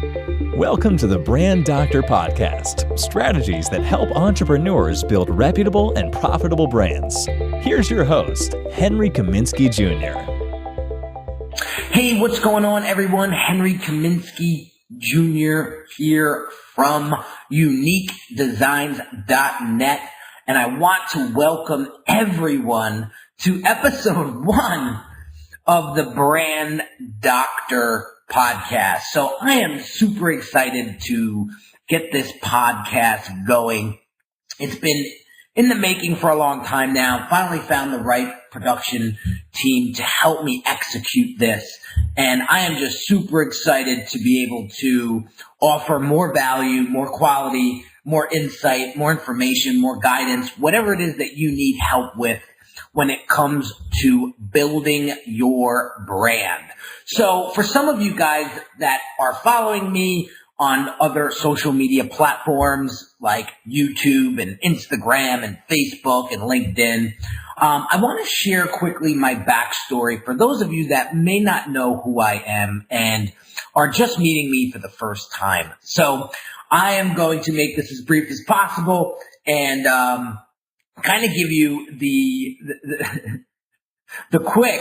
Welcome to the Brand Doctor Podcast, strategies that help entrepreneurs build reputable and profitable brands. Here's your host, Henry Kaminski Jr. Hey, what's going on, everyone? Henry Kaminski Jr. here from Unique Designz.net, and I want to welcome everyone to episode 1 of the Brand Doctor Podcast. So I am super excited to get this podcast going. It's been in the making for a long time now. Finally found the right production team to help me execute this. And I am just super excited to be able to offer more value, more quality, more insight, more information, more guidance, whatever it is that you need help with when it comes to building your brand. So for some of you guys that are following me on other social media platforms like YouTube and Instagram and Facebook and LinkedIn, I want to share quickly my backstory for those of you that may not know who I am and are just meeting me for the first time. So I am going to make this as brief as possible and kind of give you the quick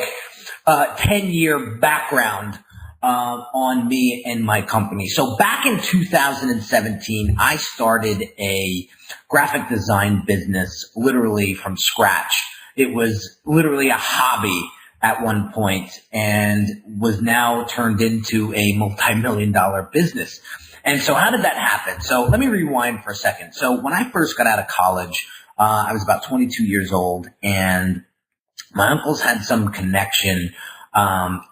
10-year background on me and my company. So back in 2017, I started a graphic design business literally from scratch. It was literally a hobby at one point and was now turned into a multi-million-dollar business. And so how did that happen? So let me rewind for a second. So when I first got out of college, I was about 22 years old, and my uncles had some connection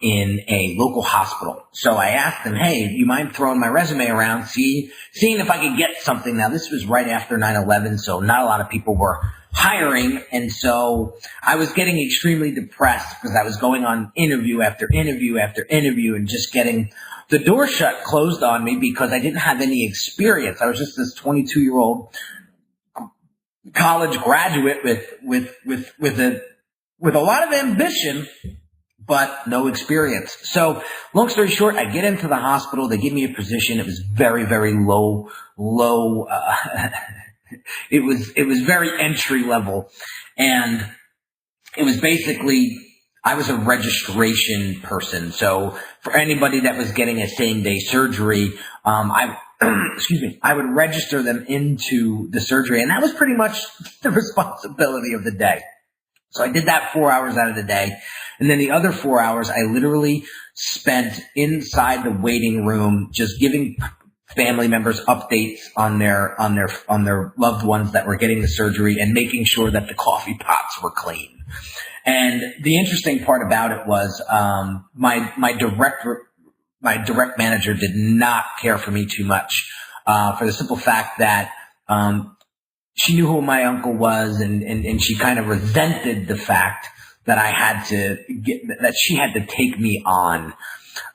in a local hospital. So I asked them, hey, do you mind throwing my resume around, seeing if I could get something? Now, this was right after 9/11, so not a lot of people were hiring. And so I was getting extremely depressed because I was going on interview after interview after interview and just getting the door closed on me because I didn't have any experience. I was just this 22-year-old college graduate with a lot of ambition, but no experience. So long story short, I get into the hospital. They give me a position. It was very, very low. It was very entry level. And it was basically, I was a registration person. So for anybody that was getting a same day surgery, I would register them into the surgery. And that was pretty much the responsibility of the day. So I did that 4 hours out of the day. And then the other 4 hours, I literally spent inside the waiting room, just giving family members updates on their loved ones that were getting the surgery and making sure that the coffee pots were clean. And the interesting part about it was, my direct manager did not care for me too much, for the simple fact that, she knew who my uncle was, and she kind of resented the fact that that she had to take me on.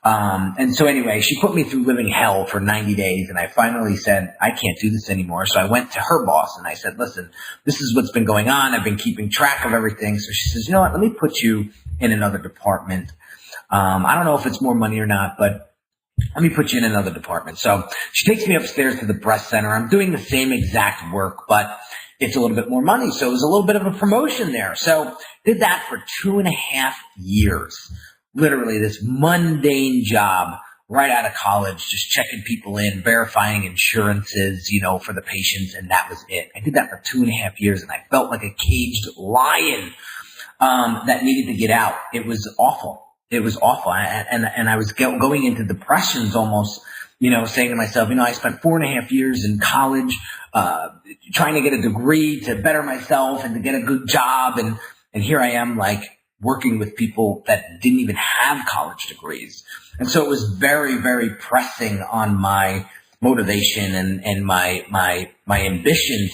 And so anyway, she put me through living hell for 90 days. And I finally said, I can't do this anymore. So I went to her boss and I said, listen, this is what's been going on. I've been keeping track of everything. So she says, you know what, let me put you in another department. I don't know if it's more money or not, but let me put you in another department. So she takes me upstairs to the breast center. I'm doing the same exact work, but it's a little bit more money. So it was a little bit of a promotion there. So did that for 2.5 years. Literally this mundane job right out of college, just checking people in, verifying insurances, for the patients. And that was it. I did that for 2.5 years and I felt like a caged lion, that needed to get out. It was awful. It was awful. And I was going into depressions almost, saying to myself, I spent 4.5 years in college, trying to get a degree to better myself and to get a good job. And here I am, like, working with people that didn't even have college degrees. And so it was very, very pressing on my motivation and my ambition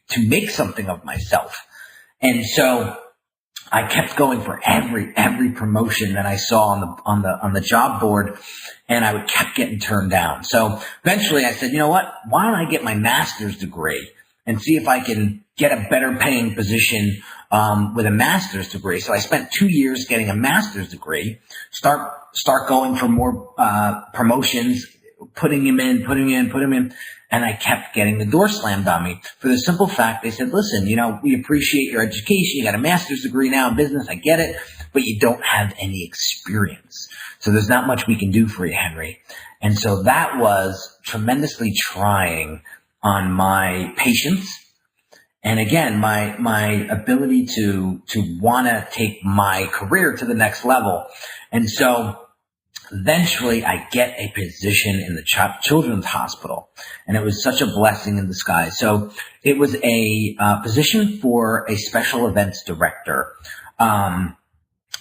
to make something of myself. And so I kept going for every promotion that I saw on the job board, and I kept getting turned down. So eventually I said, you know what? Why don't I get my master's degree and see if I can get a better paying position with a master's degree? So I spent 2 years getting a master's degree, start going for more promotions, putting him in. And I kept getting the door slammed on me for the simple fact they said, listen, we appreciate your education. You got a master's degree now in business. I get it, but you don't have any experience. So there's not much we can do for you, Henry. And so that was tremendously trying on my patience. And again, my ability to want to take my career to the next level. And so eventually I get a position in the children's hospital, and it was such a blessing in disguise. So it was a position for a special events director,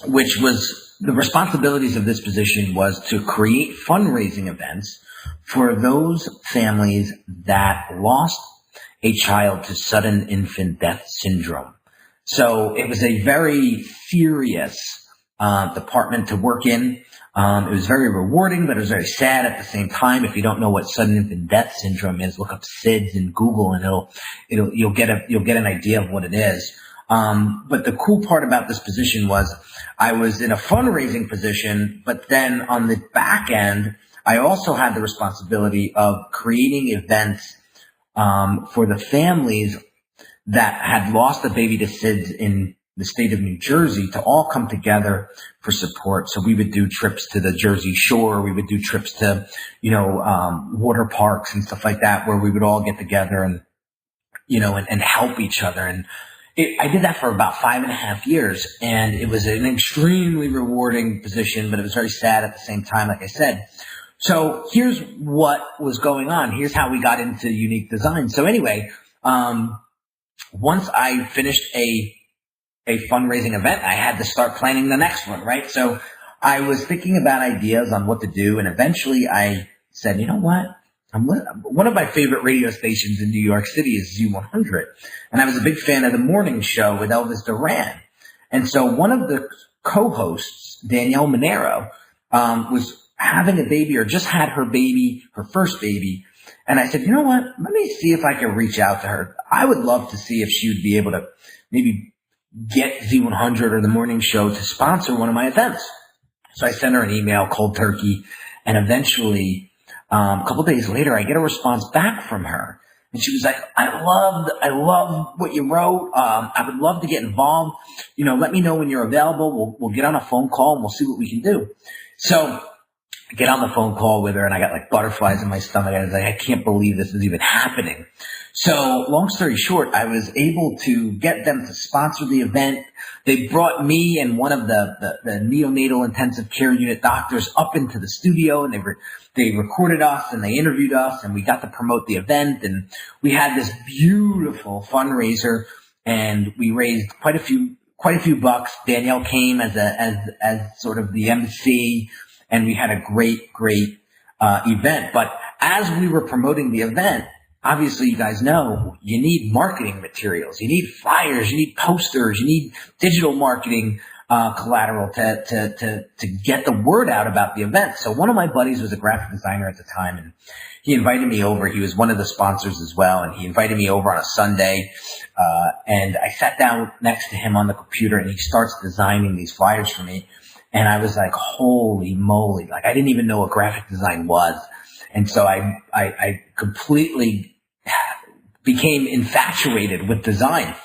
which was the responsibilities of this position was to create fundraising events for those families that lost a child to sudden infant death syndrome. So it was a very serious department to work in. It was very rewarding, but it was very sad at the same time. If you don't know what sudden infant death syndrome is, look up SIDS in Google, and you'll get an idea of what it is. But the cool part about this position was I was in a fundraising position, but then on the back end, I also had the responsibility of creating events for the families that had lost a baby to SIDS in the state of New Jersey to all come together for support. So we would do trips to the Jersey Shore. We would do trips to, water parks and stuff like that, where we would all get together and, and help each other. And I did that for about 5.5 years, and it was an extremely rewarding position, but it was very sad at the same time, like I said. So here's what was going on. Here's how we got into Unique Designz. So anyway, once I finished a fundraising event, I had to start planning the next one, right? So I was thinking about ideas on what to do, and eventually I said, you know what? One of my favorite radio stations in New York City is Z100, and I was a big fan of the morning show with Elvis Duran. And so one of the co-hosts, Danielle Monero, was having a baby, or just had her baby, her first baby. And I said, you know what? Let me see if I can reach out to her. I would love to see if she would be able to maybe get Z100 or the morning show to sponsor one of my events. So I sent her an email, cold turkey, and eventually, a couple days later, I get a response back from her. And she was like, I love what you wrote. I would love to get involved. Let me know when you're available. We'll get on a phone call and we'll see what we can do. So I get on the phone call with her, and I got like butterflies in my stomach. I was like, I can't believe this is even happening. So long story short, I was able to get them to sponsor the event. They brought me and one of the neonatal intensive care unit doctors up into the studio, and they recorded us and they interviewed us, and we got to promote the event, and we had this beautiful fundraiser, and we raised quite a few bucks. Danielle came as sort of the MC, and we had a great event. But as we were promoting the event, obviously, you guys know you need marketing materials. You need flyers. You need posters. You need digital marketing collateral to get the word out about the event. So one of my buddies was a graphic designer at the time, and he invited me over. He was one of the sponsors as well, and he invited me over on a Sunday. And I sat down next to him on the computer, and he starts designing these flyers for me. And I was like, holy moly. Like, I didn't even know what graphic design was. And so I completely became infatuated with design.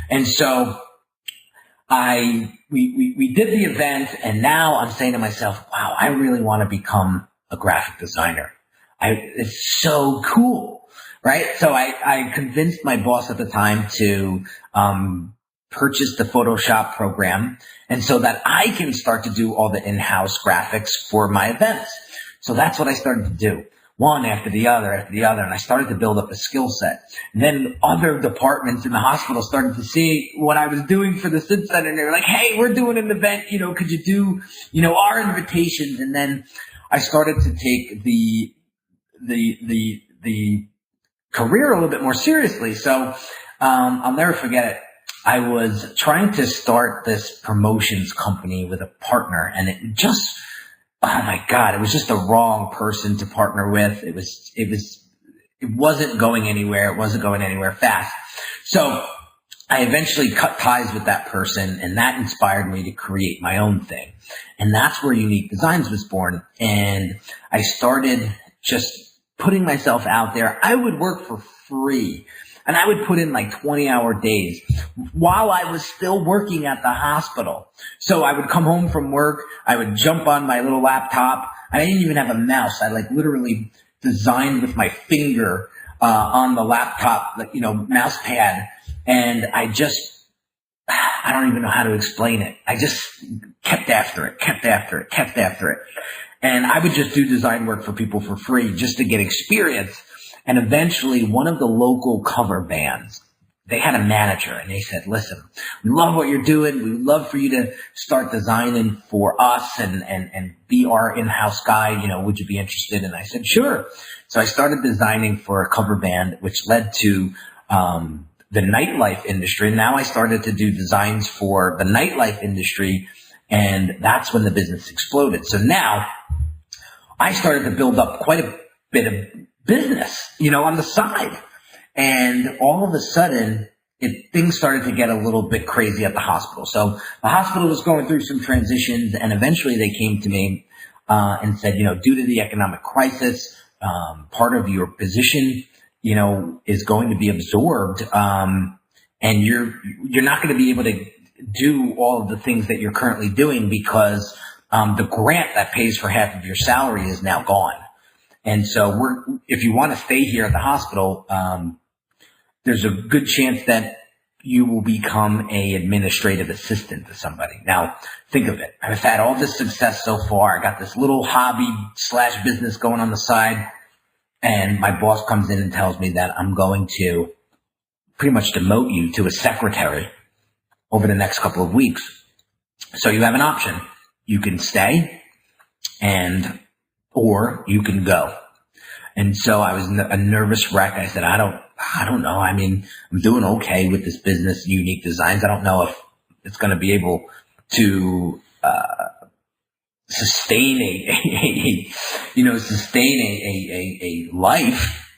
And so we did the event, and now I'm saying to myself, wow, I really want to become a graphic designer. It's so cool, right? So I convinced my boss at the time to purchase the Photoshop program, and so that I can start to do all the in-house graphics for my events. So that's what I started to do. One after the other, and I started to build up a skill set. And then other departments in the hospital started to see what I was doing for the SIDS Center, and they were like, hey, we're doing an event, could you do, our invitations? And then I started to take the career a little bit more seriously. So, I'll never forget it. I was trying to start this promotions company with a partner, and it was just the wrong person to partner with. It wasn't going anywhere. It wasn't going anywhere fast. So I eventually cut ties with that person, and that inspired me to create my own thing. And that's where Unique Designz was born. And I started just putting myself out there. I would work for free. And I would put in like 20-hour days while I was still working at the hospital. So I would come home from work. I would jump on my little laptop. I didn't even have a mouse. I like literally designed with my finger on the laptop, mouse pad. And I don't even know how to explain it. I just kept after it. And I would just do design work for people for free just to get experience. And eventually, one of the local cover bands, they had a manager, and they said, listen, we love what you're doing. We would love for you to start designing for us and be our in-house guy. Would you be interested? And I said, sure. So I started designing for a cover band, which led to the nightlife industry. And now I started to do designs for the nightlife industry, and that's when the business exploded. So now I started to build up quite a bit of business, on the side. And all of a sudden, things started to get a little bit crazy at the hospital. So the hospital was going through some transitions, and eventually they came to me and said, due to the economic crisis, part of your position, is going to be absorbed, and you're not going to be able to do all of the things that you're currently doing because the grant that pays for half of your salary is now gone. And so if you want to stay here at the hospital, there's a good chance that you will become a administrative assistant to somebody. Now, think of it. I've had all this success so far. I got this little hobby/business going on the side, and my boss comes in and tells me that I'm going to pretty much demote you to a secretary over the next couple of weeks. So you have an option. You can stay or you can go. And so I was a nervous wreck. I said, I don't know. I mean, I'm doing okay with this business, Unique Designz. I don't know if it's going to be able to sustain a life,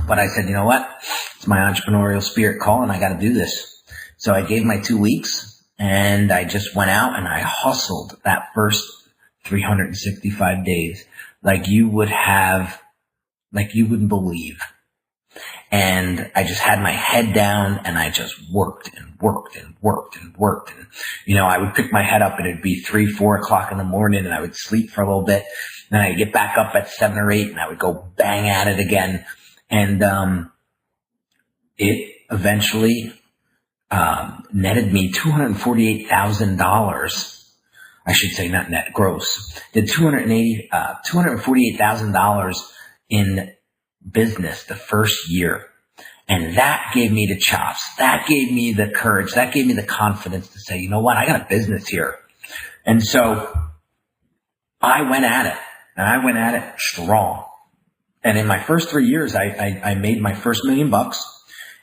But I said, you know what? It's my entrepreneurial spirit calling. I got to do this. So I gave my 2 weeks, and I just went out and I hustled that first 365 days like you wouldn't believe. And I just had my head down and I just worked. And, I would pick my head up and it'd be 3-4 o'clock in the morning, and I would sleep for a little bit. Then I'd get back up at 7 or 8 and I would go bang at it again. And, it eventually, netted me $248,000. I should say not net, gross. Did $248,000 in business the first year. And that gave me the chops. That gave me the courage. That gave me the confidence to say, you know what? I got a business here. And so I went at it, and I went at it strong. And in my first 3 years, I made my first $1 million,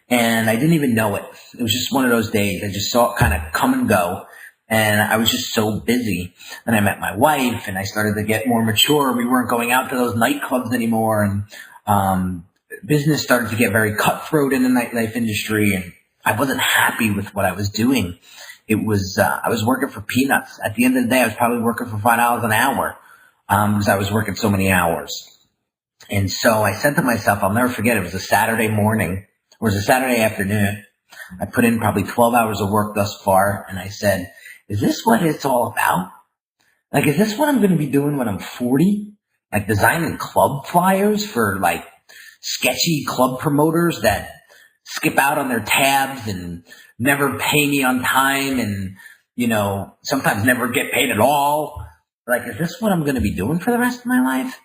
and I didn't even know it. It was just one of those days. I just saw it kind of come and go. And I was just so busy. And I met my wife, and I started to get more mature. We weren't going out to those nightclubs anymore. And business started to get very cutthroat in the nightlife industry. And I wasn't happy with what I was doing. It was, I was working for peanuts. At the end of the day, I was probably working for $5 an hour, because I was working so many hours. And so I said to myself, I'll never forget, it was a Saturday morning, or it was a Saturday afternoon. I put in probably 12 hours of work thus far. And I said, is this what it's all about? Like, is this what I'm going to be doing when I'm 40? Like designing club flyers for like sketchy club promoters that skip out on their tabs and never pay me on time and, sometimes never get paid at all. Like, is this what I'm going to be doing for the rest of my life?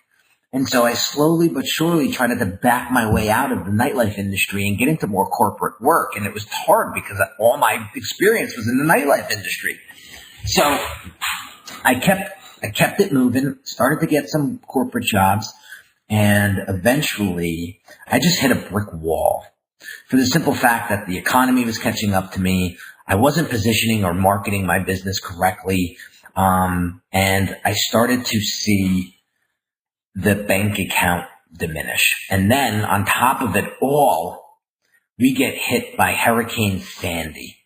And so I slowly but surely tried to back my way out of the nightlife industry and get into more corporate work. And it was hard because all my experience was in the nightlife industry. So I kept it moving, started to get some corporate jobs, and eventually I just hit a brick wall for the simple fact that the economy was catching up to me. I wasn't positioning or marketing my business correctly. And I started to see the bank account diminish. And then on top of it all, we get hit by Hurricane Sandy.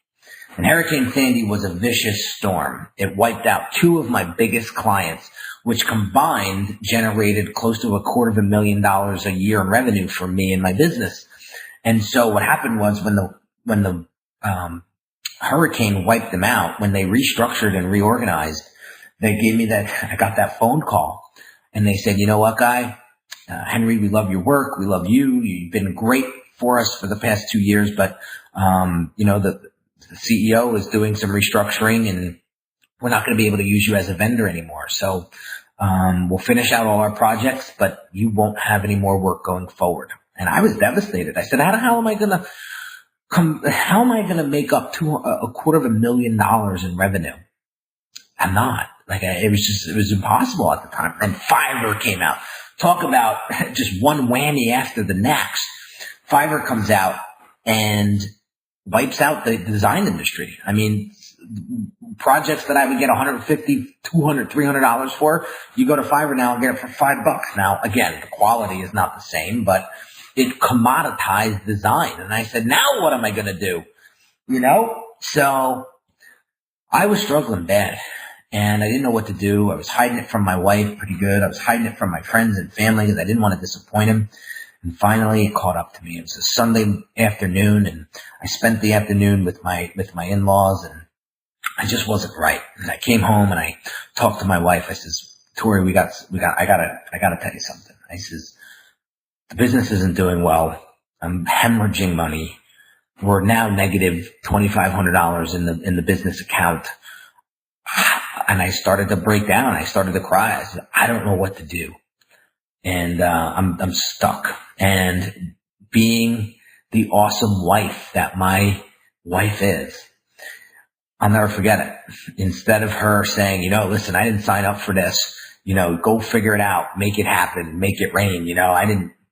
And Hurricane Sandy was a vicious storm. It wiped out two of my biggest clients, which combined generated close to $250,000 a year in revenue for me and my business. And so what happened was when the hurricane wiped them out, when they restructured and reorganized, they gave me I got that phone call, and they said, you know what, Guy, Henry, we love your work. We love you. You've been great for us for the past 2 years, but, the CEO is doing some restructuring, and we're not going to be able to use you as a vendor anymore. So, we'll finish out all our projects, but you won't have any more work going forward. And I was devastated. I said, how am I going to make up $250,000 in revenue? I'm not. It was impossible at the time. And Fiverr came out. Talk about just one whammy after the next. Fiverr comes out and wipes out the design industry. I mean, projects that I would get $150, $200, $300 for, you go to Fiverr now and get it for $5. Now, again, the quality is not the same, but it commoditized design. And I said, now what am I going to do? So I was struggling bad, and I didn't know what to do. I was hiding it from my wife pretty good. I was hiding it from my friends and family because I didn't want to disappoint him. And finally it caught up to me. It was a Sunday afternoon, and I spent the afternoon with my in-laws, and I just wasn't right. And I came home and I talked to my wife. I says, Tori, I gotta tell you something. I says, the business isn't doing well. I'm hemorrhaging money. We're now negative $2,500 in the business account. And I started to break down. I started to cry. I said, I don't know what to do. And, I'm stuck. And being the awesome wife that my wife is, I'll never forget it. Instead of her saying, listen, I didn't sign up for this, go figure it out, make it happen, make it rain.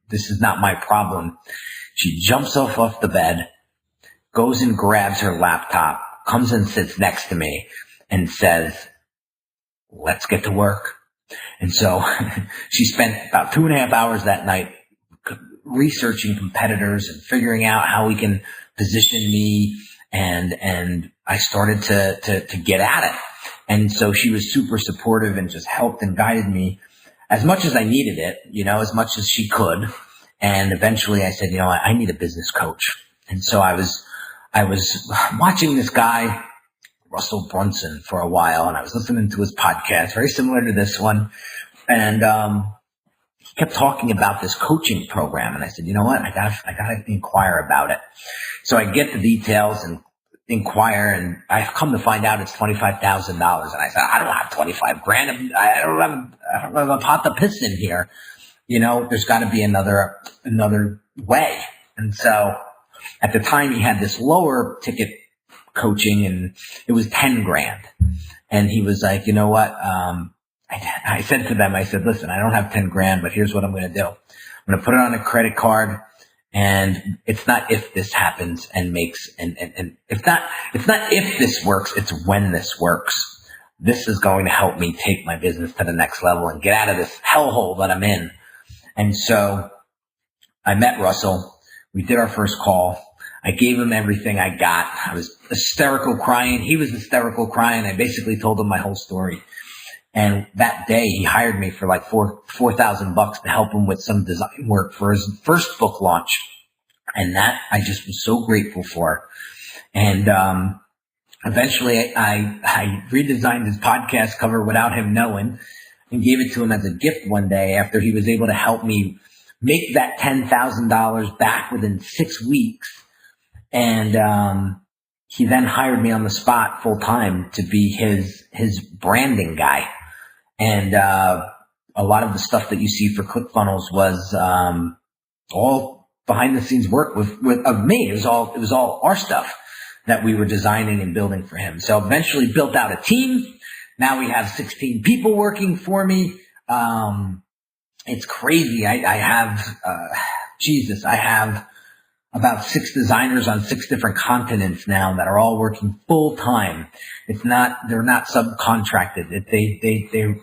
This is not my problem. She jumps off the bed, goes and grabs her laptop, comes and sits next to me and says, let's get to work. And so she spent about 2.5 hours that night researching competitors and figuring out how we can position me. And I started to get at it. And so she was super supportive and just helped and guided me as much as I needed it, as much as she could. And eventually I said, I need a business coach. And so I was watching this guy, Russell Brunson, for a while, and I was listening to his podcast, very similar to this one. And, he kept talking about this coaching program. And I said, you know what? I gotta inquire about it. So I get the details and inquire, and I come to find out it's $25,000. And I said, I don't have 25 grand. I don't have a pot to piss in here. There's got to be another way. And so at the time he had this lower ticket coaching, and it was 10 grand. And he was like, you know what? I said to them, listen, I don't have 10 grand, but here's what I'm going to do. I'm going to put it on a credit card. And it's not if this happens and it's not if this works, it's when this works. This is going to help me take my business to the next level and get out of this hellhole that I'm in. And so I met Russell. We did our first call. I gave him everything I got. I was hysterical crying. He was hysterical crying. I basically told him my whole story. And that day he hired me for like $4,000 to help him with some design work for his first book launch. And that I just was so grateful for. And, eventually I redesigned his podcast cover without him knowing and gave it to him as a gift one day after he was able to help me make that $10,000 back within 6 weeks. And, he then hired me on the spot full time to be his branding guy. And, a lot of the stuff that you see for ClickFunnels was, all behind the scenes work of me. It was all our stuff that we were designing and building for him. So eventually built out a team. Now we have 16 people working for me. It's crazy. I have about 6 designers on 6 different continents now that are all working full time. They're not subcontracted.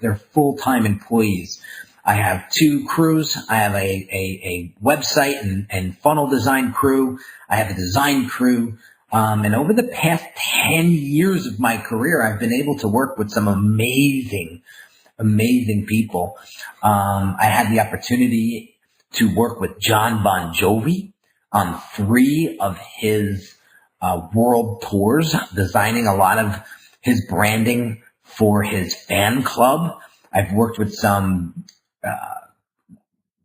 They're full time employees. I have 2 crews. I have a website and funnel design crew. I have a design crew. And over the past 10 years of my career, I've been able to work with some amazing people. I had the opportunity to work with John Bon Jovi on 3 of his world tours, designing a lot of his branding for his fan club. I've worked with some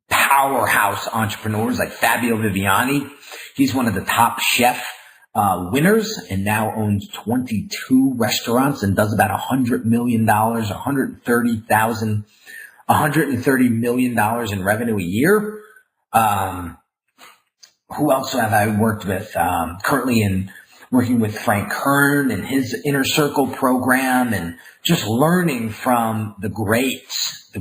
powerhouse entrepreneurs like Fabio Viviani. He's one of the top chef winners and now owns 22 restaurants and does about $100 million, $130 million in revenue a year. Who else have I worked with? Currently working with Frank Kern and his Inner Circle program, and just learning from the greats.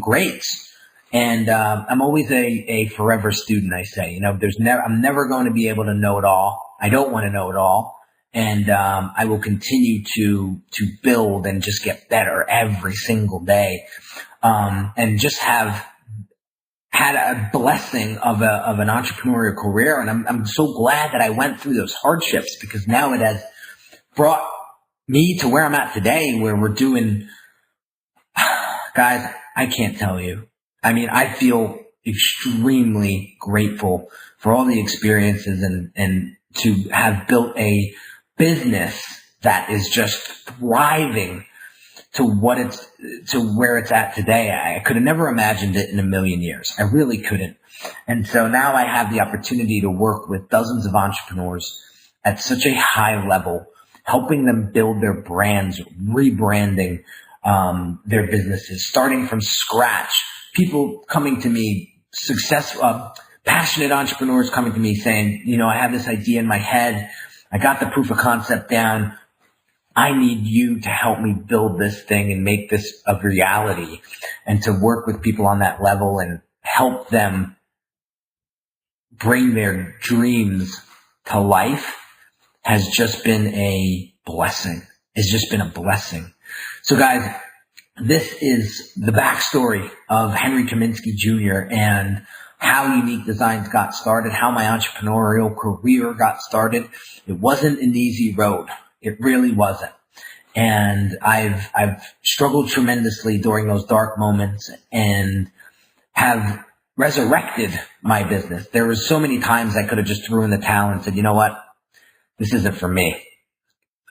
And I'm always a forever student, I say. I'm never going to be able to know it all. I don't want to know it all. And I will continue to build and just get better every single day. And just have had a blessing of an entrepreneurial career. And I'm so glad that I went through those hardships, because now it has brought me to where I'm at today, where we're doing, guys, I can't tell you. I mean, I feel extremely grateful for all the experiences and to have built a business that is just thriving to where it's at today. I could have never imagined it in a million years. I really couldn't. And so now I have the opportunity to work with dozens of entrepreneurs at such a high level, helping them build their brands, rebranding their businesses, starting from scratch. People coming to me, passionate entrepreneurs coming to me saying, I have this idea in my head. I got the proof of concept down. I need you to help me build this thing and make this a reality, and to work with people on that level and help them bring their dreams to life has just been a blessing. It's just been a blessing. So guys, this is the backstory of Henry Kaminski Jr. and how Unique Designz got started, how my entrepreneurial career got started. It wasn't an easy road. It really wasn't. And I've struggled tremendously during those dark moments and have resurrected my business. There was so many times I could have just threw in the towel and said, you know what? This isn't for me.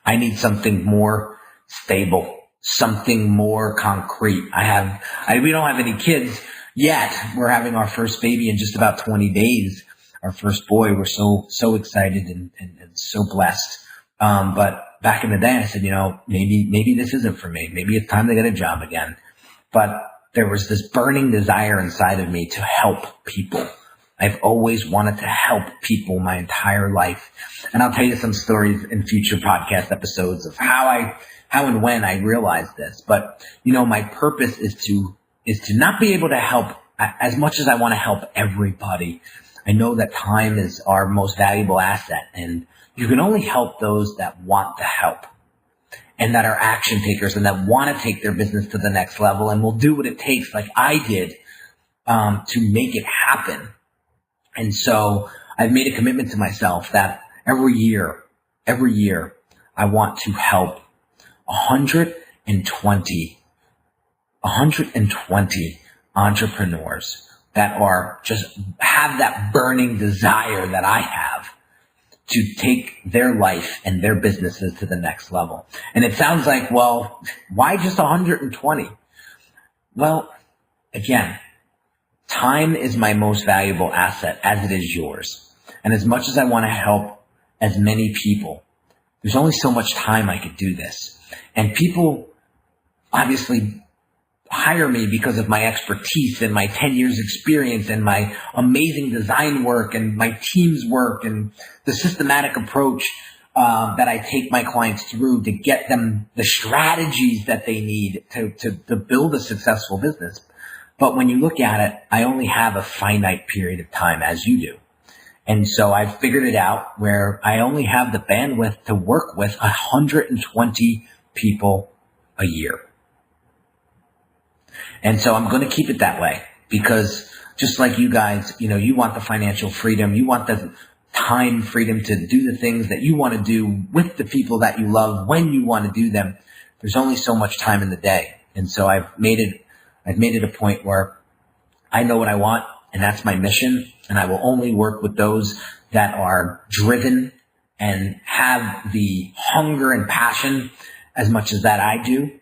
I need something more stable, something more concrete. We don't have any kids yet. We're having our first baby in just about 20 days. Our first boy. We're so excited and so blessed. But back in the day, I said, maybe this isn't for me. Maybe it's time to get a job again. But there was this burning desire inside of me to help people. I've always wanted to help people my entire life. And I'll tell you some stories in future podcast episodes of how and when I realized this. But, my purpose is to not be able to help as much as I want to help everybody. I know that time is our most valuable asset, and you can only help those that want to help and that are action takers and that want to take their business to the next level and will do what it takes, like I did, to make it happen. And so I've made a commitment to myself that every year, I want to help 120 entrepreneurs that are just have that burning desire that I have to take their life and their businesses to the next level. And it sounds like, well, why just 120? Well, again, time is my most valuable asset, as it is yours. And as much as I want to help as many people, there's only so much time I could do this. And people obviously hire me because of my expertise and my 10 years experience and my amazing design work and my team's work and the systematic approach that I take my clients through to get them the strategies that they need to build a successful business. But when you look at it, I only have a finite period of time, as you do. And so I've figured it out where I only have the bandwidth to work with 120 people a year. And so I'm going to keep it that way, because just like you guys, you want the financial freedom, you want the time freedom to do the things that you want to do with the people that you love when you want to do them. There's only so much time in the day. And so I've made it a point where I know what I want, and that's my mission. And I will only work with those that are driven and have the hunger and passion as much as that I do.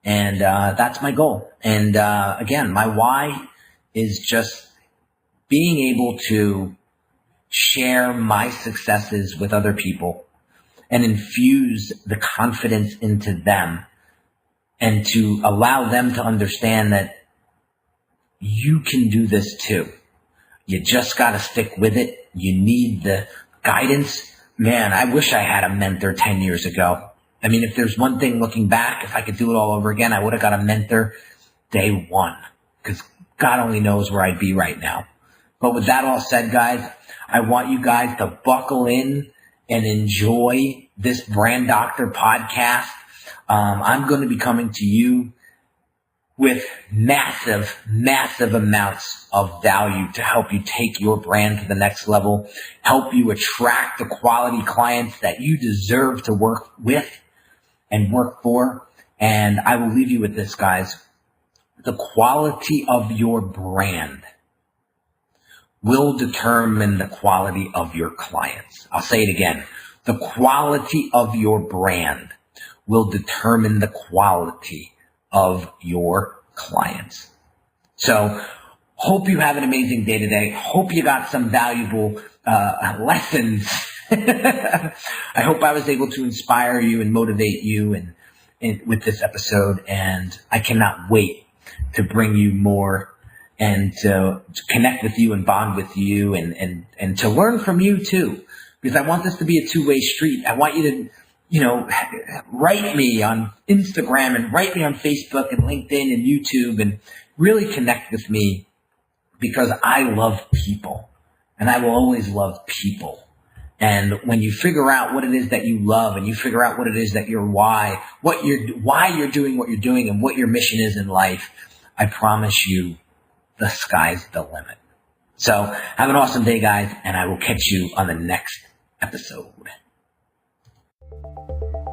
And that's my goal. And again, my why is just being able to share my successes with other people and infuse the confidence into them, and to allow them to understand that you can do this too. You just got to stick with it. You need the guidance. Man, I wish I had a mentor 10 years ago. I mean, if there's one thing looking back, if I could do it all over again, I would have got a mentor day one, because God only knows where I'd be right now. But with that all said, guys, I want you guys to buckle in and enjoy this Brand Doctor podcast. I'm going to be coming to you with massive, massive amounts of value to help you take your brand to the next level, help you attract the quality clients that you deserve to work with and work for. And I will leave you with this, guys. The quality of your brand will determine the quality of your clients. I'll say it again. The quality of your brand will determine the quality of your clients. So hope you have an amazing day today. Hope you got some valuable lessons. I hope I was able to inspire you and motivate you and with this episode. And I cannot wait to bring you more and to connect with you and bond with you and to learn from you too, because I want this to be a two-way street. I want you to, write me on Instagram and write me on Facebook and LinkedIn and YouTube and really connect with me, because I love people and I will always love people. And when you figure out what it is that you love, and you figure out what it is that why you're doing what you're doing and what your mission is in life, I promise you, the sky's the limit. So have an awesome day, guys, and I will catch you on the next episode.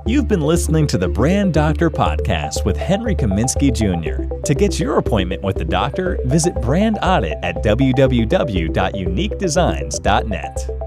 You've been listening to the Brand Doctor Podcast with Henry Kaminski Jr. To get your appointment with the doctor, visit Brand Audit at www.uniquedesignz.net.